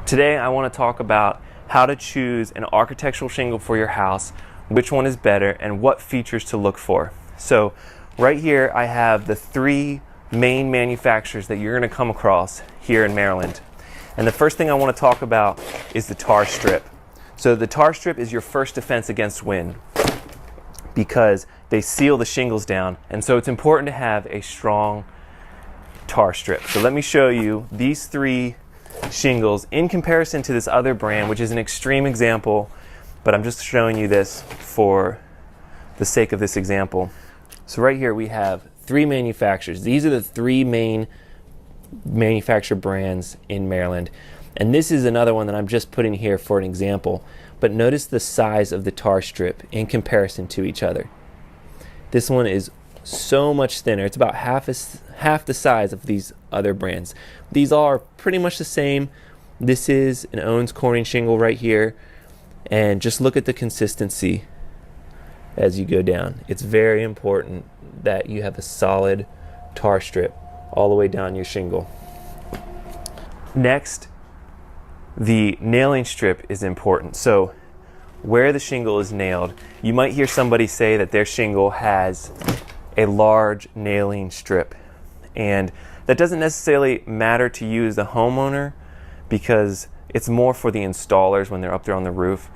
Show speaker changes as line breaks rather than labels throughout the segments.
Today I want to talk about how to choose an architectural shingle for your house, which one is better, and what features to look for. So right here I have the three main manufacturers that you're going to come across here in Maryland. And the first thing I want to talk about is the tar strip. So the tar strip is your first defense against wind because they seal the shingles down, and so it's important to have a strong tar strip. So let me show you these three shingles in comparison to this other brand, which is an extreme example, but I'm just showing you this for the sake of this example. So right here we have three manufacturers. These are the three main manufacturer brands in Maryland, and this is another one that I'm just putting here for an example. But notice the size of the tar strip in comparison to each other. This one is so much thinner. It's about half the size of these other brands. These are pretty much the same. This is an Owens shingle right here, and just look at the consistency as you go down. It's very important that you have a solid tar strip all the way down your shingle. Next, the nailing strip is important. So where the shingle is nailed, you might hear somebody say that their shingle has a large nailing strip, and that doesn't necessarily matter to you as the homeowner because it's more for the installers when they're up there on the roof.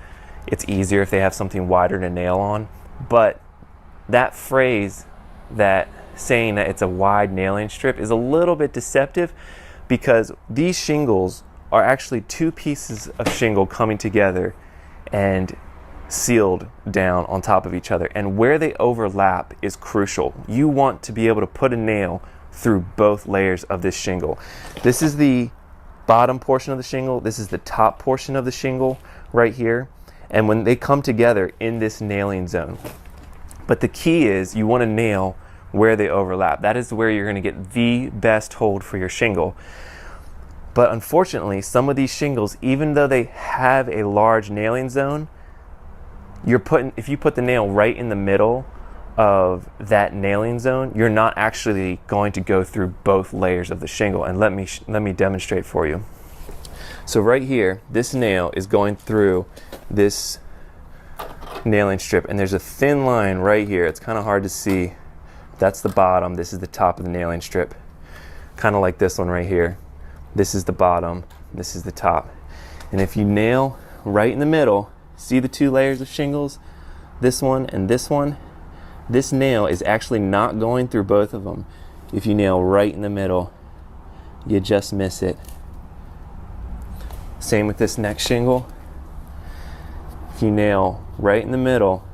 It's easier if they have something wider to nail on. But that phrase, that saying that it's a wide nailing strip, is a little bit deceptive because these shingles are actually two pieces of shingle coming together and sealed down on top of each other, and where they overlap is crucial. You want to be able to put a nail through both layers of this shingle. This is the bottom portion of the shingle, this is the top portion of the shingle right here, and when they come together in this nailing zone. But the key is you want to nail where they overlap. That is where you're going to get the best hold for your shingle. But unfortunately, some of these shingles, even though they have a large nailing zone, if you put the nail right in the middle of that nailing zone, you're not actually going to go through both layers of the shingle. And let me demonstrate for you. So right here, this nail is going through this nailing strip, and there's a thin line right here. It's kind of hard to see. That's the bottom. This is the top of the nailing strip. Kind of like this one right here. This is the bottom, this is the top. And if you nail right in the middle, see the two layers of shingles, this one and this one? This nail is actually not going through both of them. If you nail right in the middle, you just miss it. Same with this next shingle. If you nail right in the middle,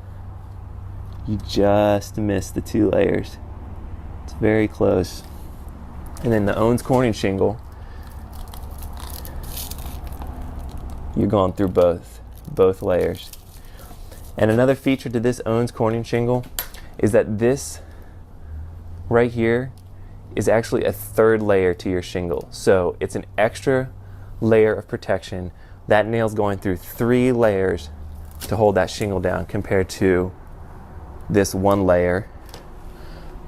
you just miss the two layers. It's very close. And then the Owens shingle, you're going through both layers. And another feature to this Owens shingle is that this right here is actually a third layer to your shingle. So it's an extra layer of protection. That nail's going through three layers to hold that shingle down compared to this one layer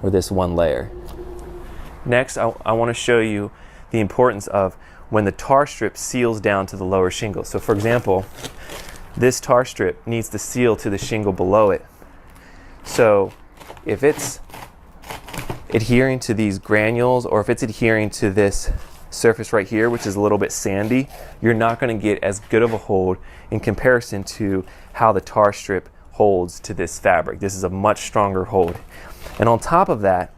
or this one layer. Next, I want to show you the importance of when the tar strip seals down to the lower shingle. So for example, this tar strip needs to seal to the shingle below it. So if it's adhering to these granules, or if it's adhering to this surface right here, which is a little bit sandy, you're not going to get as good of a hold in comparison to how the tar strip holds to this fabric. This is a much stronger hold. And on top of that,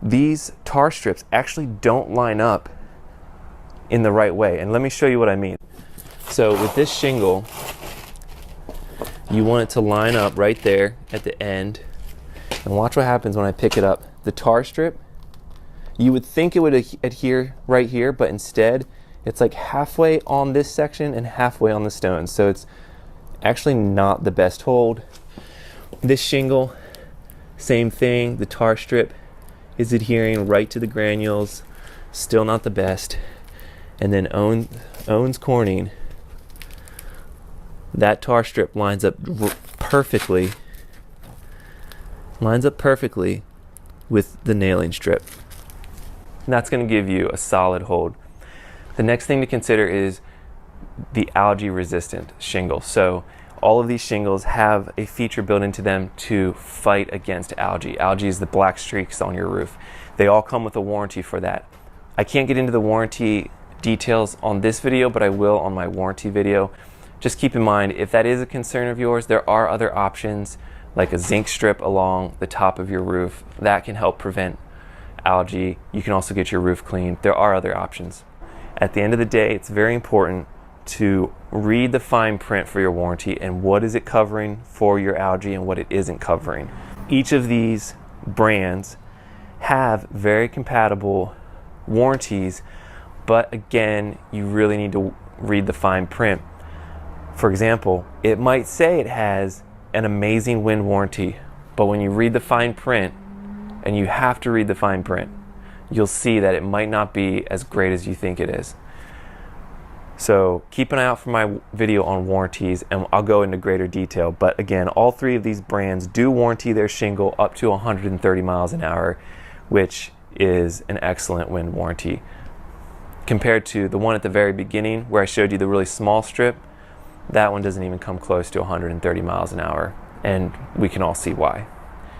these tar strips actually don't line up in the right way. And let me show you what I mean. So with this shingle, you want it to line up right there at the end. And watch what happens when I pick it up. The tar strip, you would think it would adhere right here, but instead it's like halfway on this section and halfway on the stone. So it's actually not the best hold. This shingle, same thing. The tar strip is adhering right to the granules, still not the best. And then Owens Corning, that tar strip lines up perfectly with the nailing strip. And that's going to give you a solid hold. The next thing to consider is the algae resistant shingles. So all of these shingles have a feature built into them to fight against algae. Algae is the black streaks on your roof. They all come with a warranty for that. I can't get into the warranty details on this video, but I will on my warranty video. Just keep in mind, if that is a concern of yours, there are other options like a zinc strip along the top of your roof that can help prevent algae. You can also get your roof cleaned. There are other options. At the end of the day, it's very important to read the fine print for your warranty and what is it covering for your algae and what it isn't covering. Each of these brands have very compatible warranties, but again, you really need to read the fine print. For example, it might say it has an amazing wind warranty, but when you read the fine print, and you have to read the fine print, you'll see that it might not be as great as you think it is. So keep an eye out for my video on warranties, and I'll go into greater detail. But again, all three of these brands do warranty their shingle up to 130 miles an hour, which is an excellent wind warranty. Compared to the one at the very beginning where I showed you the really small strip, that one doesn't even come close to 130 miles an hour, and we can all see why.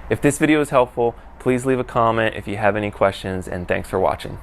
If this video is helpful, please leave a comment if you have any questions, and thanks for watching.